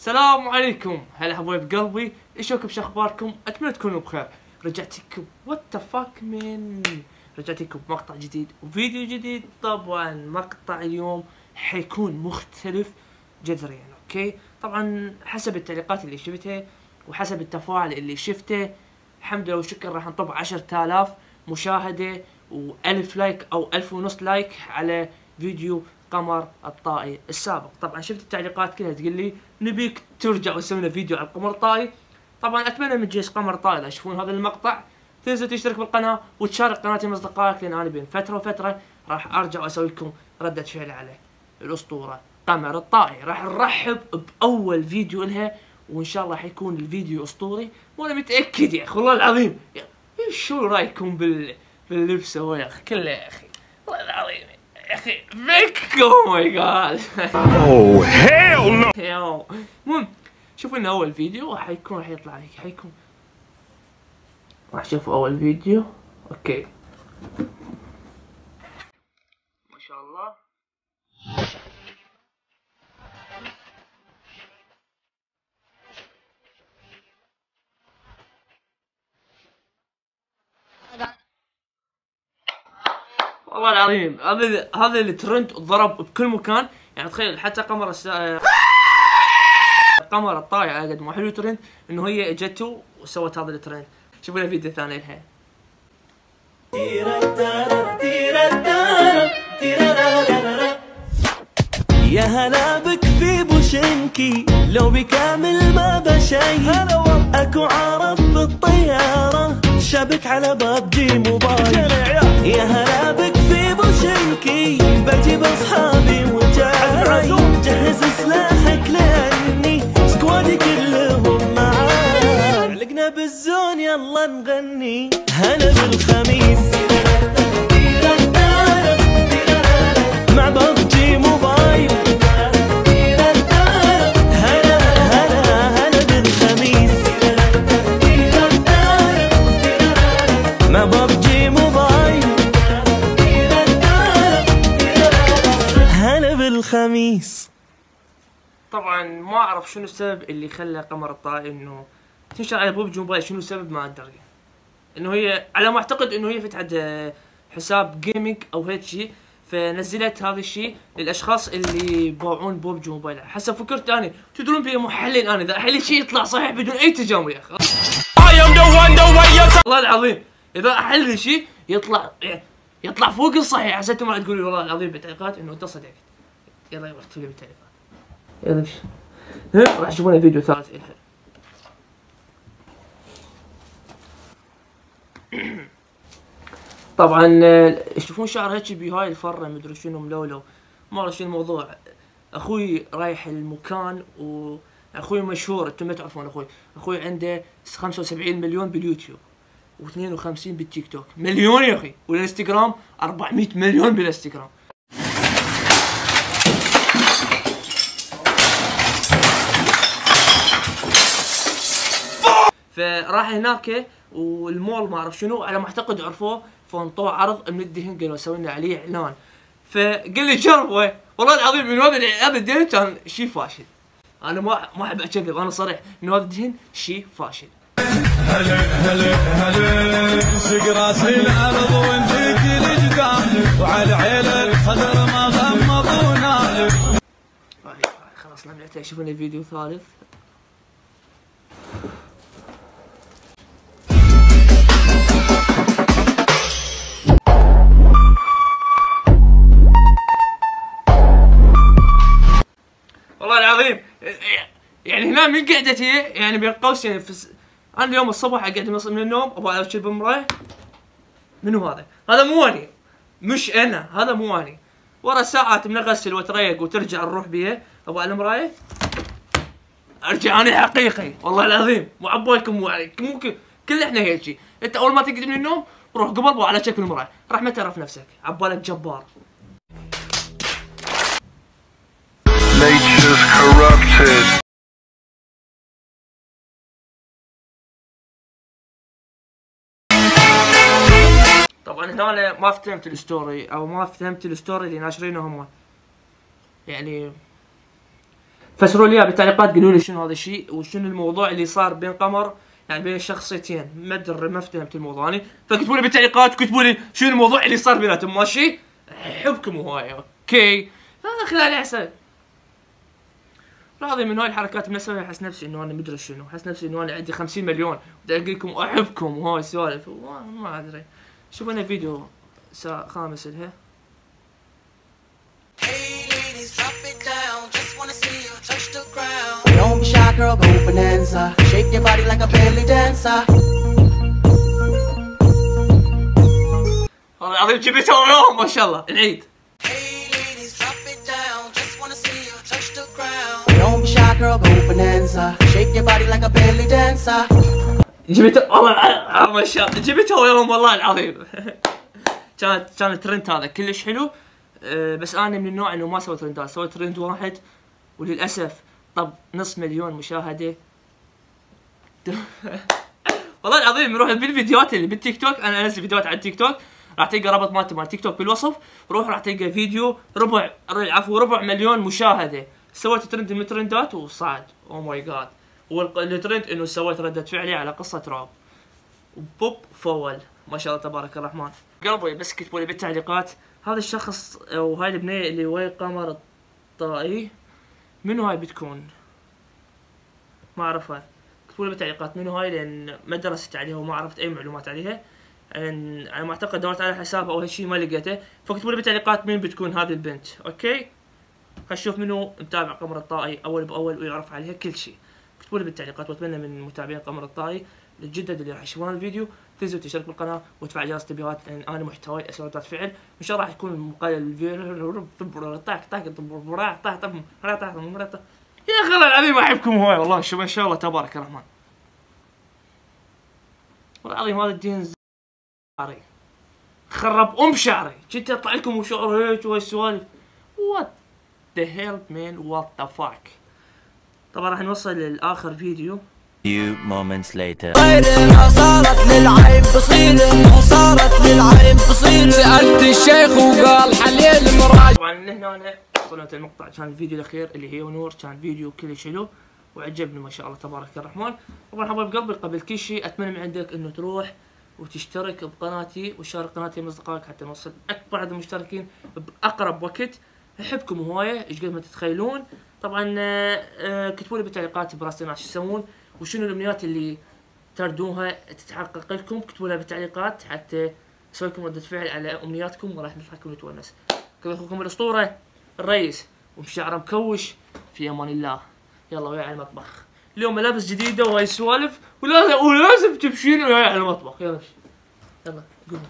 السلام عليكم، هلا حبايب قلبي، ايشوكم شخباركم؟ اتمنى تكونوا بخير. رجعت لكم وات ذا فاك من رجعت لكم بمقطع جديد وفيديو جديد. طبعا مقطع اليوم حيكون مختلف جذريا، اوكي؟ طبعا حسب التعليقات اللي شفتها وحسب التفاعل اللي شفته، الحمد لله وشكر راح نطب 10,000 مشاهدة و1000 لايك او 1500 لايك على فيديو قمر الطائي السابق. طبعا شفت التعليقات كلها تقول لي نبيك ترجع وتسوي لنا فيديو على القمر الطائي. طبعا اتمنى من جيش قمر الطائي لا يشوفون هذا المقطع تنزل تشترك بالقناه وتشارك قناتي مع اصدقائك، لان انا بين فتره وفتره راح ارجع واسوي لكم رده فعل على الاسطوره قمر الطائي. راح نرحب باول فيديو لها وان شاء الله حيكون الفيديو اسطوري، وانا متاكد يا اخي والله العظيم. شو رايكم باللبس يا اخي كله يا اخي والله العظيم يا اخي فيك. او ماي جاد اوه هيل نو. المهم شوفوا لنا اول فيديو راح يطلع هيك، حيكون راح تشوفوا اول فيديو. اوكي ما شاء الله. والله العظيم هذا الترند ضرب بكل مكان، يعني تخيل حتى قمر الطائي على قد ما حلو ترند انه هي اجته وسوت هذا الترند. شوفوا لنا فيديو ثاني لها. يا هلا بك في بوشنكي لو بكامل ما بشي، اكو عرض بالطيارة شابك على باب جي موبايل. يا هلا بك في بوشنكي بجيب اصحابي وجاي، جهز سلاحك لاني سكوادي كلهم معاي، علقنا بالزون يلا نغني هلا بالخميس مع ببجي موبايل. هلا هلا هلا بالخميس مع ببجي موبايل. هلا بالخميس. طبعا ما اعرف شنو السبب اللي خلى قمر الطائي انه تنشر على ببجي موبايل، شنو السبب ما ادري. انه هي على ما اعتقد انه هي فتحت حساب جيمنج او هيك شيء، فنزلت هذا الشيء للاشخاص اللي يبيعون ببجي موبايل. حسب فكرت انا تدرون بي محلل، انا اذا احلل شيء يطلع صحيح بدون اي تجامل يا اخي. والله العظيم اذا احلل شيء يطلع فوق الصحيح. حسيتوا ما تقولوا والله العظيم بالتعليقات انه انت صدقت. يلا اكتب لي بالتعليقات. يلا راح تشوفون فيديو ثالث لها. طبعا تشوفون شعر هيك بهاي الفره مدري شنو ملولو، ما اعرف شنو الموضوع. اخوي رايح المكان واخوي مشهور، انتم ما تعرفون اخوي عنده 75 مليون باليوتيوب و52 بالتيك توك. مليون يا اخي. والانستغرام 400 مليون بالانستغرام. فراح هناك والمول ما اعرف شنو، على ما اعتقد عرفوه فانطوه عرض من الدهن، قالوا سوي لنا عليه اعلان. فقال لي جربه. والله العظيم انه هذا الدهن كان شيء فاشل. انا ما احب اكذب، انا صريح انه هذا الدهن شيء فاشل. هلا هلا هلا سق راسي الارض وانتك الجدام وعلى عيله الخضر ما غمضونا. خلاص لمعتها. شوفوا الفيديو ثالث. والله العظيم يعني هنا من قعدتي يعني بين قوسين انا اليوم الصبح اقعد من النوم ابغى اشرب بمرايه. منو هذا؟ هذا مو اني، مش انا، هذا مو اني. ورا ساعات من اغسل وتريق وترجع نروح بيه ابغى على المرايه ارجع انا حقيقي. والله العظيم مو عبالكم مو عليك، مو كل احنا هيك شيء. انت اول ما تقعد من النوم روح قبل ابغى على شكل المرايه، راح ما تعرف نفسك عبالك جبار. Nature's corrupted. طبعا هنا ما فهمت الستوري او ما فهمت الستوري اللي ناشرينه هم. يعني فسروا لي بالتعليقات، قولوا لي شنو هذا الشيء وشنو الموضوع اللي صار بين قمر، يعني بين الشخصيتين. ما ادري ما فهمت الموضوع انا، فكتبوا لي بالتعليقات، كتبوا لي شنو الموضوع اللي صار بيناتهم. ماشي احبكم هواي اوكي. هذا خلال حسن راضي من هاي الحركات من اسوي. احس نفسي انه انا مدري شنو، احس نفسي انه انا عندي 50 مليون بدي اقول لكم احبكم وهاي السوالف. ما ادري. شوفوا لنا فيديو خامس لها. Don't be shy, girl, go bonanza. Shake your body like a belly dancer. والله العظيم جبتها وياهم ما شاء الله. العيد. Don't be shy, girl, go bonanza. Shake your body like a belly dancer. جبتها والله ما شاء الله، جبتها وياهم والله العظيم. كان ترند هذا كلش حلو. بس انا من النوع انه ما سويت ترندات، سويت ترند واحد وللاسف طب 500,000 مشاهده. والله العظيم روح بالفيديوهات اللي بالتيك توك، انا انزل فيديوهات على التيك توك، راح تلقى رابط مالتي مال تيك توك بالوصف، روح راح تلقى فيديو ربع مليون مشاهده. سويت ترند من الترندات وصعد. او ماي جاد. والترند انه سويت ردة فعلي على قصه رعب وبوب فول. ما شاء الله تبارك الرحمن. قلبي بس كتبوا لي بالتعليقات هذا الشخص او هاي البنيه اللي ويا قمر الطائي منو هاي بتكون؟ ما اعرفها. اكتبوا لي بالتعليقات منو هاي، لان ما درست عليها وما عرفت اي معلومات عليها. انا ما اعتقد دورت على حساب او هالشيء ما لقيته، فاكتبوا لي بالتعليقات مين بتكون هذه البنت. اوكي هنشوف منو متابع قمر الطائي اول باول ويعرف عليها كل شيء. اكتبوا لي بالتعليقات، واتمنى من متابعين قمر الطائي الجدد اللي راح يشوفون الفيديو تنزلوا تشترك بالقناه وتفعل جرس التنبيهات، لان انا محتواي اسوي ردات فعل. وان شاء الله راح يكون مقال الفيديو يا اخي العظيم احبكم هواي والله. شوف ما شاء الله تبارك الرحمن. والله العظيم هذا الدين شعري خرب شعري. جيت اطلع لكم وشعر هيك وهالسوالف. وات ذا هيل مان وات ذا فاك. طبعا راح نوصل لاخر فيديو. Few moments later. صارت للعين بصير، صارت للعين بصير. سألت الشيخ وقال حليل مراج. طبعا هنا وصلنا المقطع، كان الفيديو الاخير اللي هي ونور، كان فيديو كلش حلو وعجبني ما شاء الله تبارك الرحمن. طبعا حبايب قلبي قبل كل شيء اتمنى من عندك انه تروح وتشترك بقناتي وتشارك قناتي من اصدقائك حتى نوصل اكبر عدد المشتركين باقرب وقت. احبكم هوايه ايش قد ما تتخيلون. طبعا كتبوا لي بالتعليقات براسنا شو تسوون وشنو الامنيات اللي تردوها تتحقق لكم. كتبوا لها بالتعليقات حتى اسوي لكم ردة فعل على امنياتكم وراح نضحك ونتونس. كذا اخوكم الاسطوره الرئيس وشعره مكوش. في امان الله. يلا ويا على المطبخ. اليوم ملابس جديده وهاي السوالف ولازم تمشين ويا على المطبخ. يلا قوم.